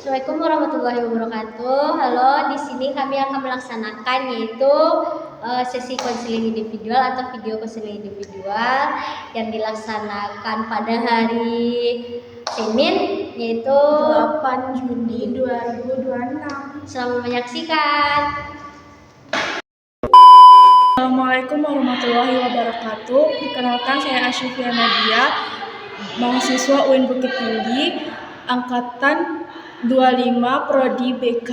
Assalamualaikum warahmatullahi wabarakatuh. Halo, di sini kami akan melaksanakan yaitu sesi konseling individual atau video konseling individual yang dilaksanakan pada hari Senin yaitu 8 Juni 2026. Selamat menyaksikan. Assalamualaikum warahmatullahi wabarakatuh. Perkenalkan, saya Asyifia Nadia, mahasiswa UIN Bukit Tinggi, angkatan 25 Prodi BK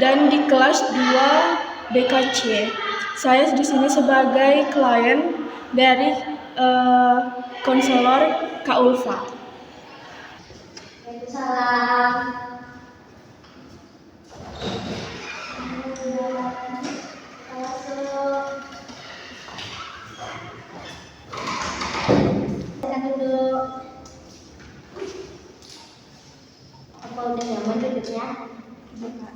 dan di kelas 2 BKC. Saya di sini sebagai klien dari konselor Kak Ulfa. Salam. Apa udah nyaman duduknya?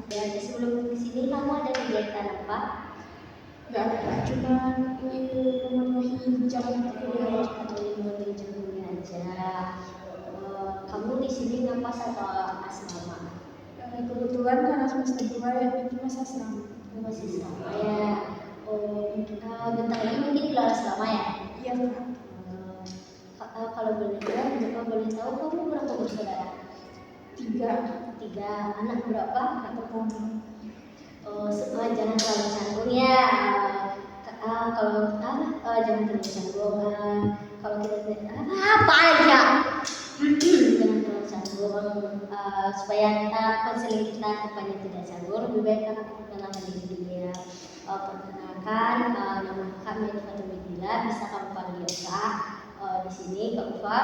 Dan sebelum ke sini kamu ada kegiatan apa? Gak ada, cuma memenuhi jam kuliah. Memenuhi jam kuliah aja. Kamu di sini ngapas atau asrama? Kebetulan karena semester 2 ya, itu masih asrama. Masih asrama ya. Bentar lagi mungkin keluar asrama ya? Iya, Kak. Kalau boleh tahu kamu berapa bersaudara? 3. Anak berapa? Pertama. Jangan terlalu canggung ya. Kalau jangan terlalu canggung. Kalau kita apa aja, jangan terlalu canggung. Supaya konseling kita depannya tidak canggung, lebih baik kita perkenalkan diri dulu ya. Perkenalkan, nama kami Fatul Midila, bisa kamu panggil Kak. Di sini Kak Ufa,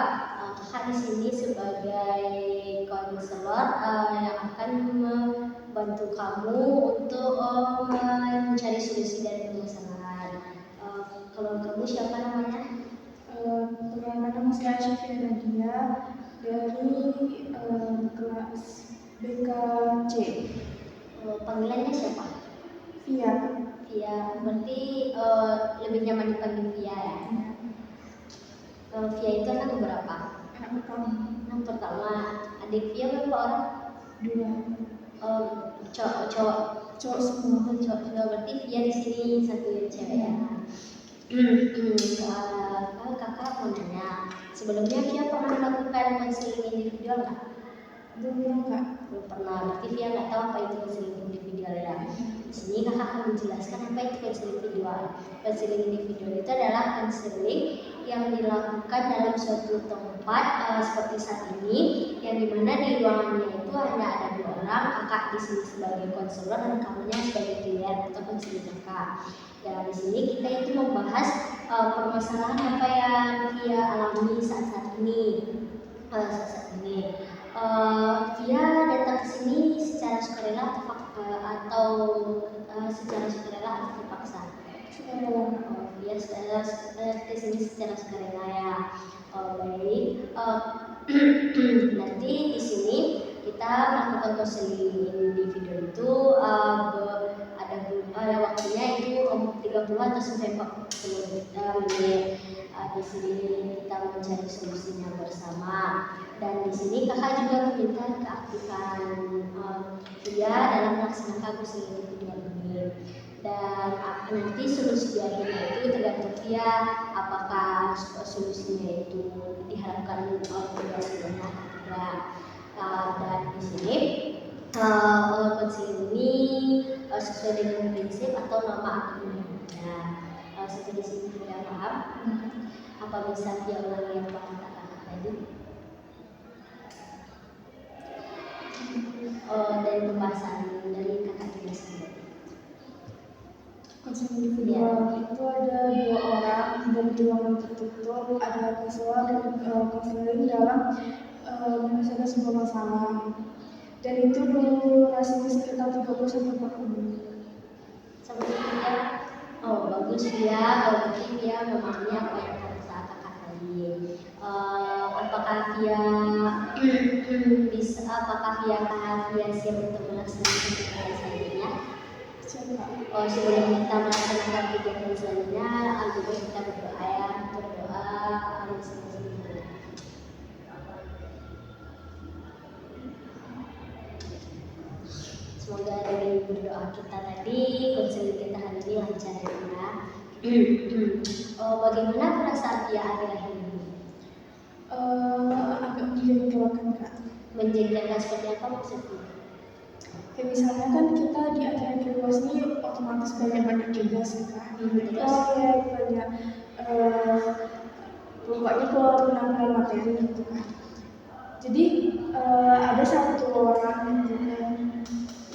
Kakak di sini sebagai konselor yang akan membantu kamu untuk mencari solusi dari permasalahan. Kalau kamu siapa namanya? Nama saya Asyifia Nadia dari kelas BKC. Panggilannya siapa? Via. Berarti lebih nyaman dipanggil Via ya? Via itu anak berapa? Anak pertama. Adik Via berapa orang? 2. Cowok semua. Berarti Via di sini satu cewek ya. Kakak mau nanya, sebelumnya Via pernah melakukan konseling individual nggak? Belum, Kak. Belum pernah. Berarti Via nggak tahu apa itu konseling individual ya. Di sini kakak akan menjelaskan apa itu konseling individual. Konseling individual itu adalah konseling yang dilakukan dalam suatu tempat seperti saat ini, yang dimana di ruangannya itu hanya ada 2 orang, kakak di sini sebagai konselor dan kamunya sebagai klien atau konselor kakak. Dan di sini kita itu membahas permasalahan apa yang Via alami saat ini. Via datang ke sini secara sukarela atau secara sukarela atau terpaksa? Via ke sini secara sukarela ya. Baik. Nanti di sini kita melakukan konseling individu itu ada waktunya itu 30 atau sampai 40 menit. Di sini kita mencari solusinya bersama. Dan di sini kakak juga meminta keaktifan Via dalam melaksanakan konseling individu ini. Dan nanti solusi akhirnya itu tergantung Via, apakah solusinya itu diharapkan keberhasilannya atau tidak. Dan di sini konseling ini sesuai dengan prinsip atau norma akademiknya. Sampai di sini tidak paham? Apa bisa Via ulangi yang pernah katakan tadi? Dari pembahasan dari kakak juga sendiri. Konseling individual itu ada 2 orang dan di ruangan tertutup, ada konselor dan konseling dalam menyelesaikan sebuah masalah. Dan itu durasinya sekitar 30-40 menit. Sampai Via, bagus Via, berarti Via memahami apa yang kata kakak tadi. Apakah Via siap untuk melaksanakan kegiatan selanjutnya? Sebelum kita melaksanakan kegiatan selanjutnya, juga kita berdoa masing-masing. Semoga dari berdoa kita tadi konseling kita hari ini lancar ya. Bagaimana perasaan dia akhir-akhir ini? Agak menjengkelkan Kak. Menjengkelkan seperti apa maksudnya? Kayak misalnya kan kita di akhir-akhir UAS ini otomatis banyak tugas ya kan. Ya banyak pokoknya penampilan materi gitu kan. Jadi ada satu orang gitu kan,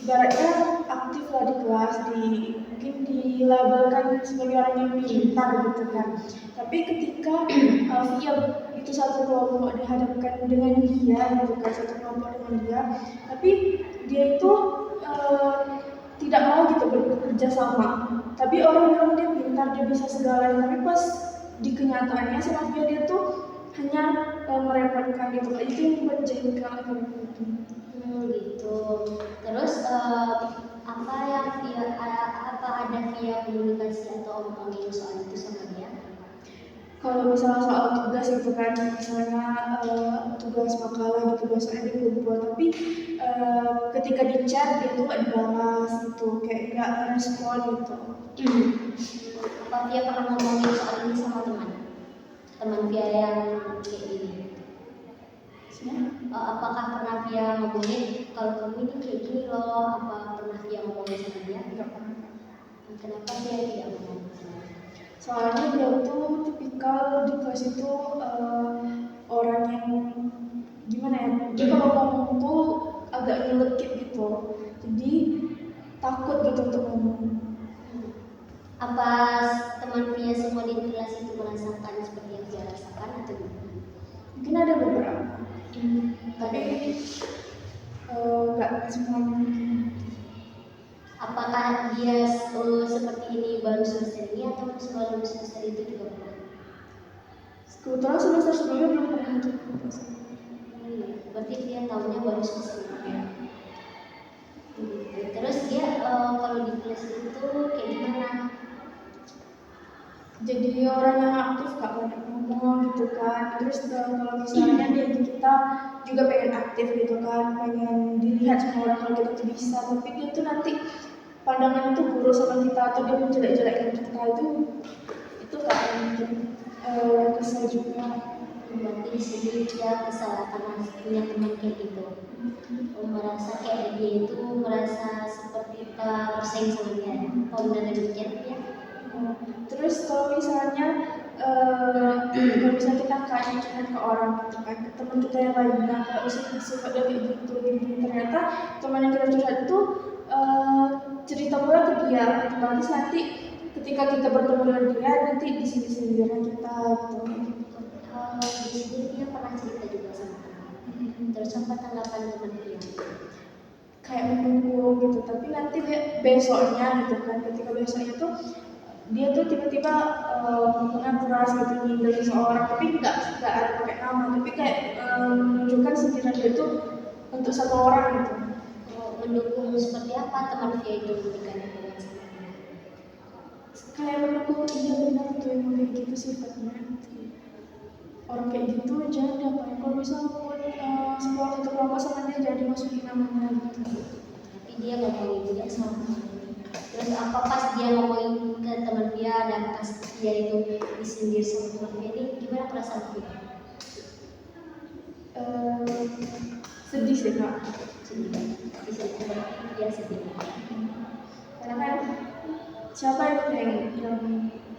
ibaratnya aktif lah di kelas, mungkin dilabelkan sebagai orang yang pintar gitu kan. Tapi ketika dia itu satu kelompok dihadapkan dengan dia gitu kan, satu kelompok dengan dia, tapi dia itu tidak mau gitu bekerja sama. Tapi orang-orang dia pintar, dia bisa segalanya, tapi pas di kenyataannya sama dia tuh hanya merepotkan gitu. Itu yang buat jengkel gitu. Gitu. Terus apa ada via komunikasi atau omongin soal itu sama dia? Kalau misalnya soal tugas itu kan, misalnya tugas makalah gitu biasanya dikumpul, tapi ketika di chat dia tuh nggak dibalas gitu, kayak nggak respon gitu. Apa dia pernah ngomongin soal ini sama teman dia yang kayak gini? Apakah pernah dia ngomongin kalau kamu ini kayak gini loh? Apa pernah dia ngomongin sama dia? Nggak pernah. Kenapa dia tidak ngomongin sama dia? Soalnya dia tuh tipikal di kelas itu orang yang gimana ya? Dia kalau ngomong tuh agak nyelekit gitu, jadi takut gitu untuk ngomong. Apa teman dia semua di kelas itu merasakan seperti yang dia rasakan atau gimana? Mungkin ada beberapa, tapi nggak semuanya. Apakah dia seperti ini baru semester ini atau sebelum semester itu juga pernah? Kebetulan semester sebelumnya belum pernah untuk Berarti dia tahunya baru semester ini. Terus dia kalau di kelas itu kayak gimana? Jadi orang yang aktif Kak, banyak ngomong gitu kan. Terus kalau misalnya kita juga pengen aktif gitu kan, pengen dilihat sama orang kalau kita tuh bisa, tapi dia tuh nanti pandangan itu buruk sama kita atau dia menjelek-jelekkan kita, itu Kak yang bikin kesel juga. Berarti di sini dia kesal karena punya teman kayak gitu. Merasa kayak dia itu merasa seperti kita bersaing sama dia. Kalau benar demikian ya. Terus kalau misalnya kalau misalnya kita kasih curhat ke orang gitu kan, ke teman kita yang lainnya, kalau sifat dia kayak gitu, ternyata teman yang kita curhat itu cerita pula ke dia, otomatis nanti ketika kita bertemu dengan dia nanti di sini kita gitu. Di sini dia pernah cerita juga sama teman. Terus apa tanggapan teman dia? Kayak mendukung gitu, tapi nanti besoknya gitu kan, ketika besoknya tuh dia tuh tiba-tiba menggunakan keras gitu nyindir seseorang, tapi nggak ada pakai nama, tapi kayak menunjukkan sindiran dia tuh untuk satu orang gitu. Mendukung seperti apa teman dia itu ketika hubungan sama dia? Kayak mendukung, iya benar tuh emang kayak gitu sifatnya. Orang kayak gitu jangan dapat, kalau misalnya buat sebuah satu kelompok sama dia jadi masukin namanya gitu. Tapi dia ngomongin juga sama teman. Terus apa pas dia ngomongin ke teman dia dan pas dia itu disindir sama teman dia ini gimana perasaan dia? Sedih sih Kak. Sedih. Dia sedih. Karena kan siapa yang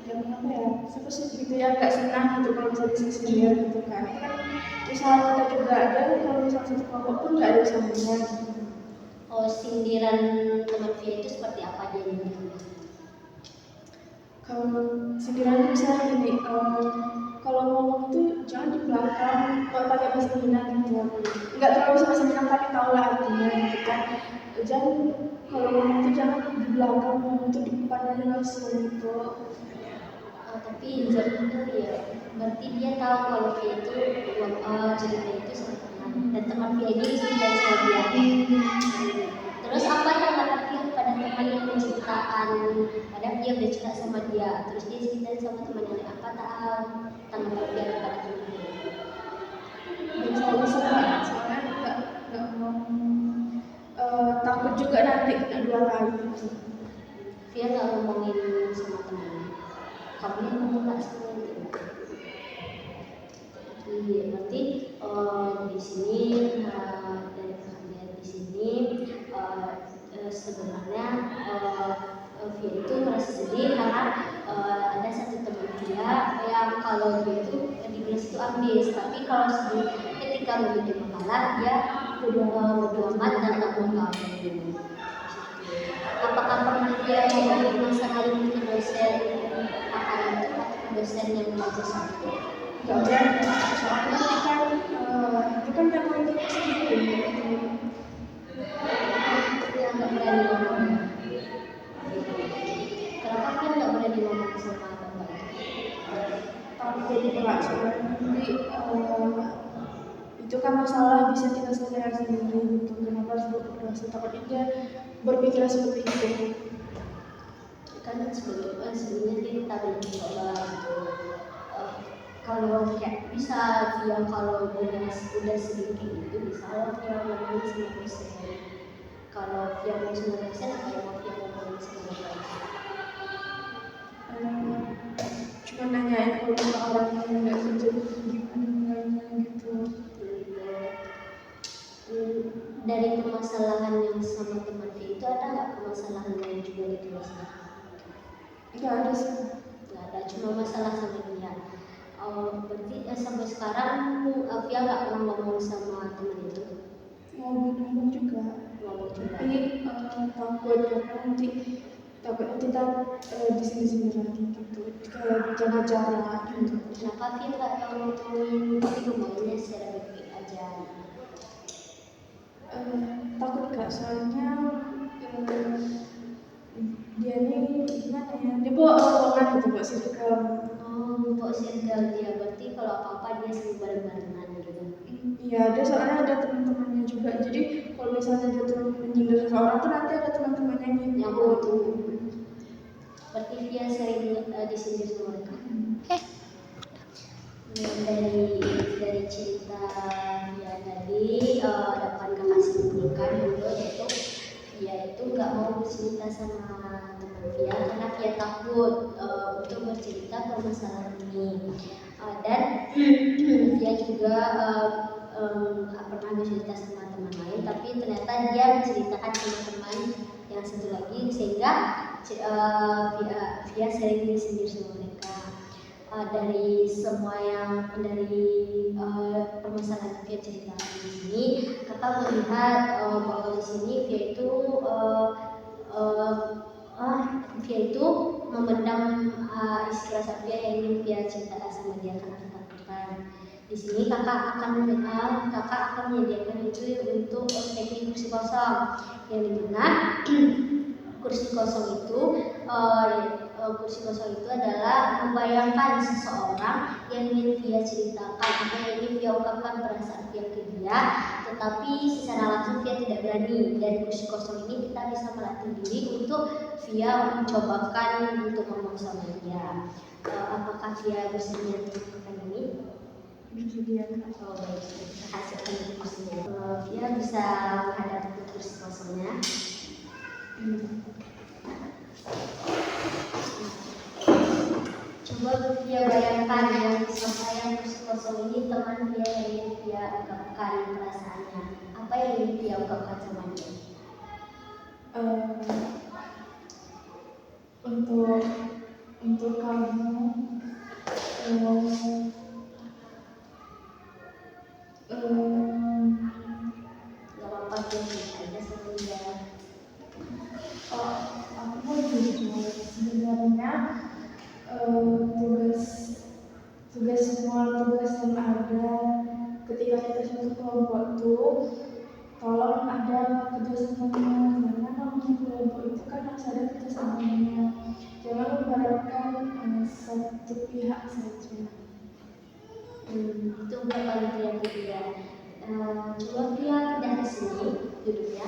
apa ya, siapa sih gitu ya nggak senang gitu kalau misalnya disindir gitu kan. Ini kan usaha kita juga ada, kalau misalnya satu kelompok pun nggak ada usahanya gitu. Sindiran teman dia itu seperti apa dia nyindir? Kalau sindiran misalnya gini, kalau ngomong itu jangan di belakang, kalau pakai bahasa Minang gitu, nggak terlalu bisa bahasa Minang tapi tahu lah artinya gitu kan. Jangan kalau ngomong itu jangan di belakang, ngomong itu di depan langsung gitu. Tapi itu ya berarti dia tahu kalau dia itu cerita itu sama teman dan teman dia ini cerita sama dia. Terus apa tanggapan dia pada teman yang menceritakan, padahal dia udah cerita sama dia, terus dia cerita sama teman yang lain, apa tanggapan dia kepada teman dia? Soalnya nggak mau takut juga nanti kali gitu. Via nggak ngomongin sama temennya, kamu yang ngomong nggak sama dia? Iya, berarti di sini dari kalian di sini sebenarnya Via itu merasa sedih karena ada satu teman Via yang kalau dia itu di kelas itu ambis, tapi kalau ketika memiliki makalah dia bodo amat dan nggak mau kamu. Apakah pernah Via ngomongin masalah ini ke dosen makalah itu atau ke dosen yang mengajar satu? Gak berani, soalnya itu kan memang itu sendiri. Dia nggak berani ngomong. Kenapa dia nggak berani ngomong sama bapak itu? Takut enggak, soalnya nanti itu kan masalah bisa kita selesaikan sendiri gitu. Kenapa harus berdosa? Takutnya dia berpikiran seperti itu. Kan sebenarnya kita belum coba gitu. Kalau kayak bisa dia kalau udah sedikit itu bisa lah dia ngomong sama dosen. Kalau dia mau sama dosen apa yang mau dia ngomong sama bapak? Cuma nanyain kalau sama orang yang nggak kerja gimana gitu. Dari permasalahan yang sama teman itu ada nggak permasalahan lain juga di kelasnya? Nggak ada sih. Nggak ada, cuma masalah sama dia. Berarti sampai sekarang Via nggak pernah ngomong sama teman itu? Ngomong juga. Ngomong juga. Tapi takut karena nanti di sini lagi gitu. Kayak jaga jarak gitu. Kenapa Via nggak mau ngomongin tapi ngomongnya secara baik-baik aja? Takut Kak, soalnya dia ini gimana ya? Dia bawa omongan gitu, bawa circle. Bawa circle dia, berarti kalau apa-apa dia selalu bareng-barengan gitu. Iya, dia soalnya ada teman-temannya juga. Jadi kalau misalnya dia tuh menyindir seseorang tuh nanti ada teman-temannya yang Yang tuh. Berarti dia sering disindir sama mereka. Dari cerita dia tadi dapat kakak simpulkan dulu yaitu Via itu nggak mau bercerita sama teman Via karena Via takut untuk bercerita permasalahan ini. Dan Via juga pernah bercerita sama teman lain, tapi ternyata dia menceritakan sama teman yang satu lagi sehingga Via sering disindir sama mereka. Dari semua yang dari permasalahan Via ceritakan di sini, kakak melihat bahwa di sini Via itu memendam isi rasa Via yang ingin Via ceritakan sama dia karena ketakutan. Di sini kakak akan menyediakan itu untuk teknik kursi kosong yang dimana kursi kosong itu adalah membayangkan seseorang yang ingin Via ceritakan atau yang ingin Via ungkapkan perasaan Via ke dia, tetapi secara langsung Via tidak berani. Dari kursi kosong ini kita bisa melatih diri untuk Via mencobakan untuk ngomong sama dia. Apakah Via bersedia untuk melakukan ini? Bersedia. Oh baik, kita hasilkan kursinya. Via bisa menghadapi kursi kosongnya. Coba Via bayangkan yang disampaikan kursi kosong ini teman Via yang ingin Via ungkapkan perasaannya. Apa yang ingin Via ungkapkan sama dia? Untuk kamu Gak apa-apa Via cerita aja sama dia. aku mau jujur sebenarnya semua tugas yang ada ketika kita suatu kelompok tuh tolong ada kerjasamanya, karena namanya kelompok itu kan harus ada kerjasamanya, jangan membaratkan satu pihak saja. Itu paling Via. Coba Via pindah ke sini duduk ya.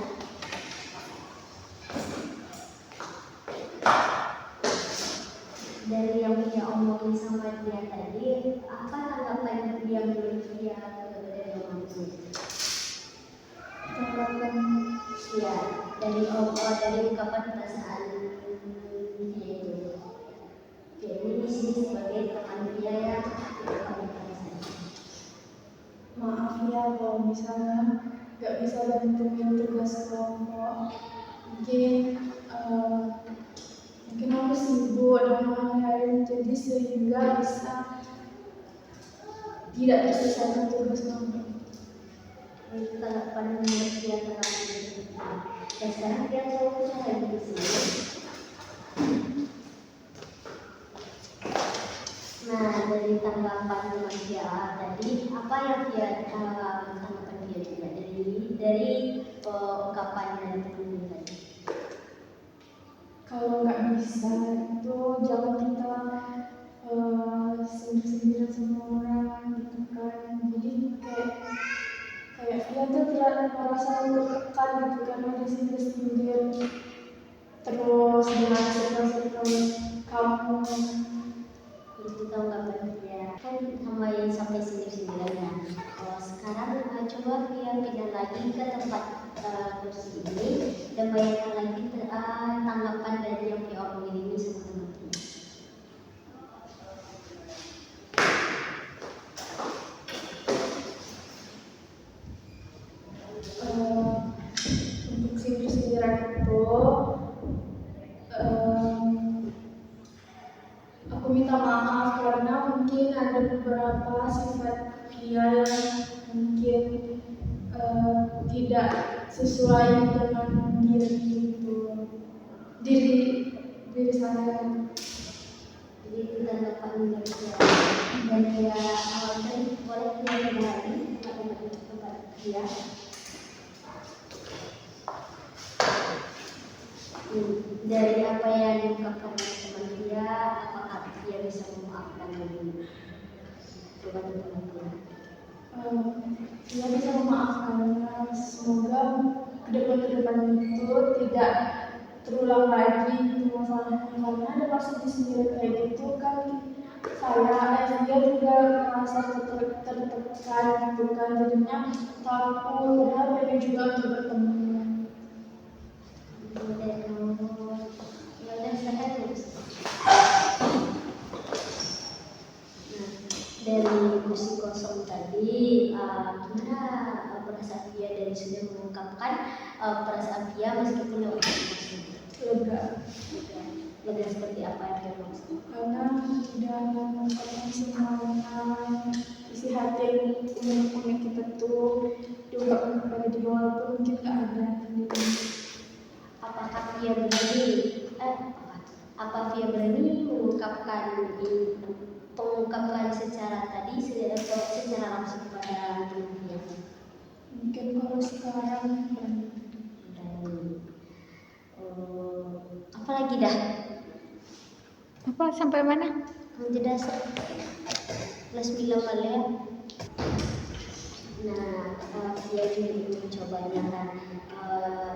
Dari yang Via omongin sama dia tadi, apa tanggapan dia menurut Via dari yang omongin? Tanggapan Ya, dari ungkapan perasaan yaitu Via ini di sini sebagai teman Via yang ungkapan perasaan. Maaf ya kalau misalnya nggak bisa bantuin tugas kelompok. Mungkin aku sibuk dan lain-lain, jadi sehingga bisa tidak terselesaikan tugas kelompok. Itu tanggapan Via tentang ini. Dan sekarang Via selalu percaya di sini. Nah, dari tanggapan teman Via tadi, apa yang Via tanggapan Via juga dari ungkapan dari teman tadi? Kalau nggak bisa itu jangan kita sendiri sama orang gitu kan. Jadi kayak dia tuh tidak merasa tertekan gitu kan, dia sindir terus dengan terus kamu. Itu tanggapan Via kan sama yang sampai sindir-sindiran ya. Sekarang coba Via pindah lagi ke tempat kursi ini dan bayangkan lagi tanggapan dari yang Via omongin ini sama teman-teman. Untuk sindir-sindiran itu aku minta maaf karena mungkin ada beberapa sifat dia yang mungkin tidak sesuai dengan diri saya. Jadi itu tanggapan dari Via. Dan Via dan boleh Via kembali tempat Via. Dari apa yang diungkapkan oleh teman Via, apakah Via bisa memaafkan dulu? Coba teman-teman. Dia bisa memaafkannya. Semoga kedepan itu tidak terulang lagi itu masalahnya, karena ada maksud di sendiri kayak gitu kan. Dia juga merasa tertekan gitu kan, jadinya takut, padahal pengen juga untuk bertemu. Dari kursi kosong tadi, gimana perasaan Via dari sudah mengungkapkan perasaan Via meskipun lewat emosi? Lega seperti apa yang Via maksud? Karena sudah mengungkapkan semuanya isi hati unik kita tuh diungkapkan kepada dia walaupun mungkin nggak ada di Apakah Via berani? Apa Via berani mengungkapkan secara tadi atau secara langsung kepada teman Via? Mungkin kalau sekarang apa lagi dah? Apa sampai mana? Jeda plus bilang balik. Nah, Via juga ingin mencobanya kan.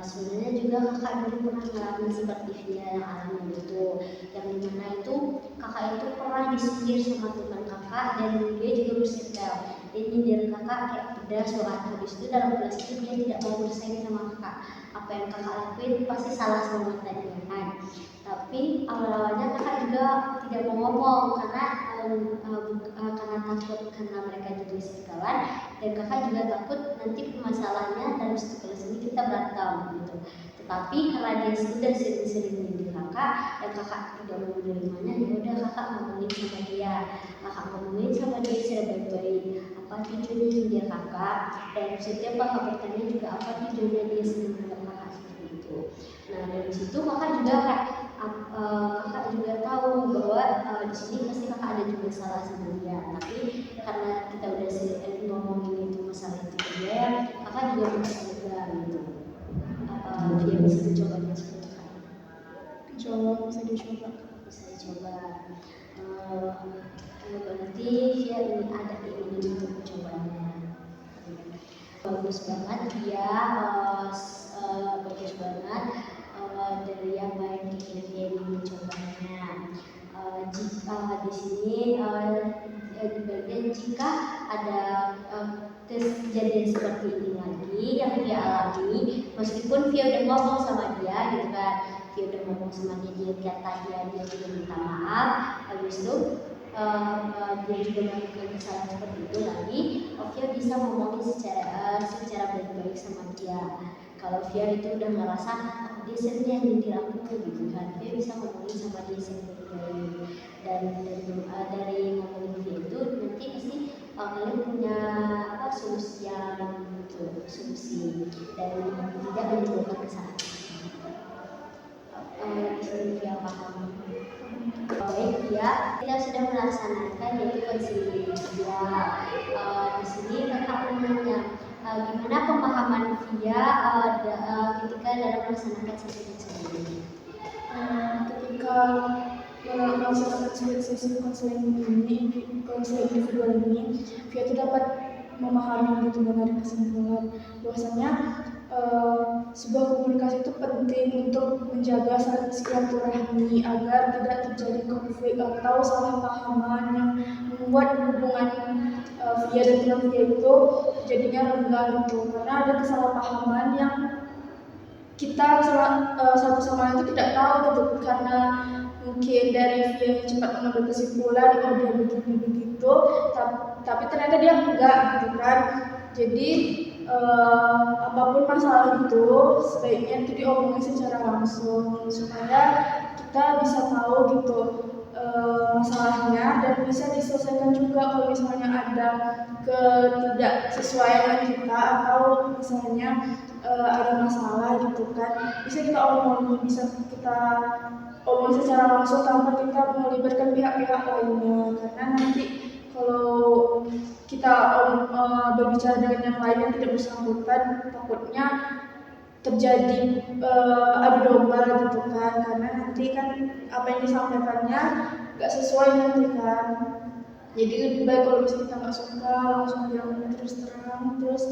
Sebenarnya juga kakak dulu pernah ngalamin seperti Via yang alami itu, yang dimana itu kakak itu pernah disindir sama teman kakak dan dia juga bersetel. Dia nyindir kakak kayak pedas banget. Habis itu dalam kelas itu dia tidak mau bersaing sama kakak. Apa yang kakak lakuin pasti salah sama tadi kan. Tapi awal-awalnya kakak juga tidak mau ngomong karena takut karena mereka jadi sekawan, dan kakak juga takut nanti masalahnya dalam satu kelas ini kita berantem gitu. Tetapi karena dia sudah sering-sering menjadi kakak dan kakak tidak mau menerimanya, ya udah kakak ngomongin sama dia. Kakak ngomongin sama dia secara baik-baik. Apa tujuannya dia kakak, dan setiap kakak bertanya juga apa tujuannya dia senang dengan kakak seperti itu. Nah dari situ kakak juga tahu bahwa di sini pasti kakak ada juga salah sama dia. Tapi karena kita udah sering ngomongin itu masalah itu dia, kakak juga merasa lega gitu. Dia bisa mencobanya seperti itu. bisa dicoba. Berarti dia ini ada keinginan untuk mencobanya. Bagus banget dia, bagus banget dari apa yang dia ingin mencobanya. Jika di sini dan jika ada kejadian seperti ini lagi yang dia alami, meskipun Via udah ngomong sama dia gitu kan, Via udah ngomong sama dia kata dia juga minta maaf, habis itu dia juga melakukan kesalahan seperti itu lagi, Via bisa ngomongin secara baik-baik sama dia. Kalau Via itu udah ngerasa dia sering nyindir aku gitu kan, Via bisa ngomongin sama dia baik-baik. Dan dari ngomongin Via itu nanti pasti kalian punya solusi dan tidak menimbulkan kesalahan. Via paham. Baik ya, kita sudah melaksanakan yaitu konseling Via. Di sini kakak menanya gimana pemahaman Via ketika dalam melaksanakan sesi konseling. Ketika melaksanakan sesi konseling individual ini, Via itu dapat memahami gitu, menarik kesimpulan bahwasanya sebuah komunikasi itu penting untuk menjaga silaturahmi agar tidak terjadi konflik atau salah pahaman yang membuat hubungan Via dan teman Via itu jadinya renggang gitu, karena ada kesalahpahaman yang kita satu sama lain itu tidak tahu gitu, karena mungkin dari Via cepat mengambil kesimpulan dia begini begitu, tapi ternyata dia enggak gitu kan. Jadi apapun masalah itu sebaiknya itu diomongin secara langsung supaya kita bisa tahu gitu masalahnya dan bisa diselesaikan juga kalau misalnya ada ketidaksesuaian kita atau misalnya ada masalah gitu kan, bisa kita omongin secara langsung tanpa kita melibatkan pihak-pihak lainnya, karena nanti kalau kita berbicara dengan yang lain yang tidak bersangkutan, takutnya terjadi adu domba gitu kan, karena nanti kan apa yang disampaikannya nggak sesuai nanti kan. Jadi lebih baik kalau misalnya kita nggak suka langsung bilang terus terang, terus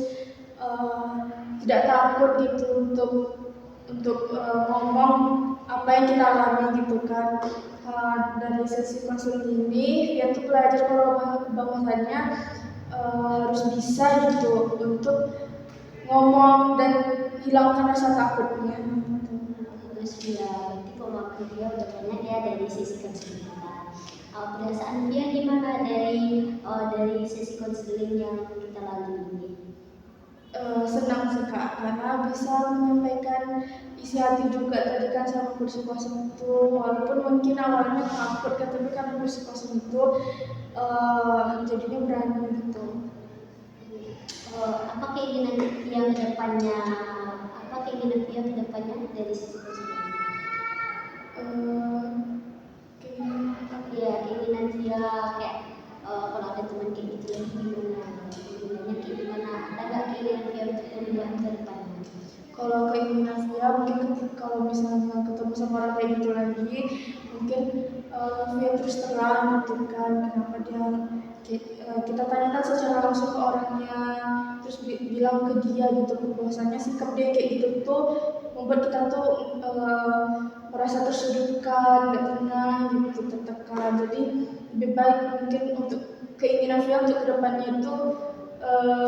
tidak takut gitu untuk ngomong apa yang kita alami gitu kan. Dari sesi konseling ini Via tuh belajar kalau bahwasannya harus bisa gitu untuk ngomong dan hilangkan rasa takutnya. Terus Via, berarti pemahaman Via udah banyak ya dari sesi konseling kita. Perasaan Via gimana dari sesi konseling yang kita lalui ini? Senang sih Kak, karena bisa menyampaikan isi hati juga tadi kan sama kursi kosong itu, walaupun mungkin awalnya takut kan, tapi kan kursi kosong itu jadinya berani gitu. Apa keinginan Via ke depannya? Dari sesi konseling? Keinginan Via kayak kalau ada teman kayak gitu lagi gimana? Kayak gimana? Ada nggak keinginan Via untuk perubahan ke depannya? Kalau keinginan Via mungkin kalau misalnya ketemu sama orang kayak gitu lagi, mungkin Via terus terang gitu kan, kenapa dia kita tanyakan secara langsung ke orangnya, terus bilang ke dia gitu bahwasanya sikap dia kayak gitu tuh membuat kita tuh merasa tersudutkan, nggak tenang gitu, tertekan. Jadi lebih baik mungkin untuk keinginan Via untuk kedepannya itu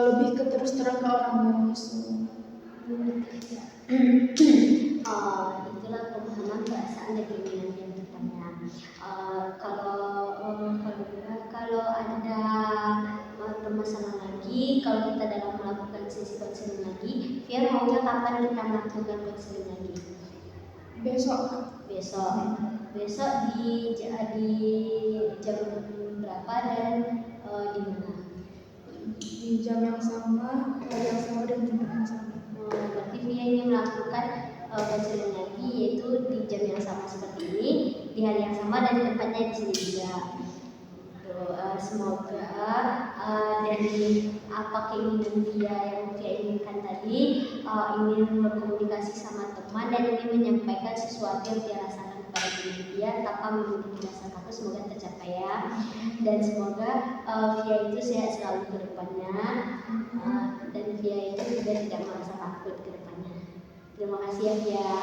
lebih ke terus terang ke orangnya langsung. Itulah pemahaman perasaan dan keinginan yang bertanya. Kalau ada permasalahan lagi, kalau kita dalam melakukan sesi konseling lagi, Via maunya kapan kita melakukan konseling lagi? Besok di jam berapa dan di mana? Di jam yang sama, hari yang sama dan tempat yang sama. Berarti Via ingin melakukan konseling lagi yaitu di jam yang sama seperti ini, di hari yang sama dan tempatnya di sini juga. Semoga dari apa keinginan Via yang Via inginkan tadi, ingin berkomunikasi sama teman dan ingin menyampaikan sesuatu yang Via rasakan kepada diri Via tanpa memiliki rasa takut, semoga tercapai ya. Dan semoga Via itu sehat selalu ke depannya, dan Via itu juga tidak merasa takut ke depannya. Terima kasih ya Via.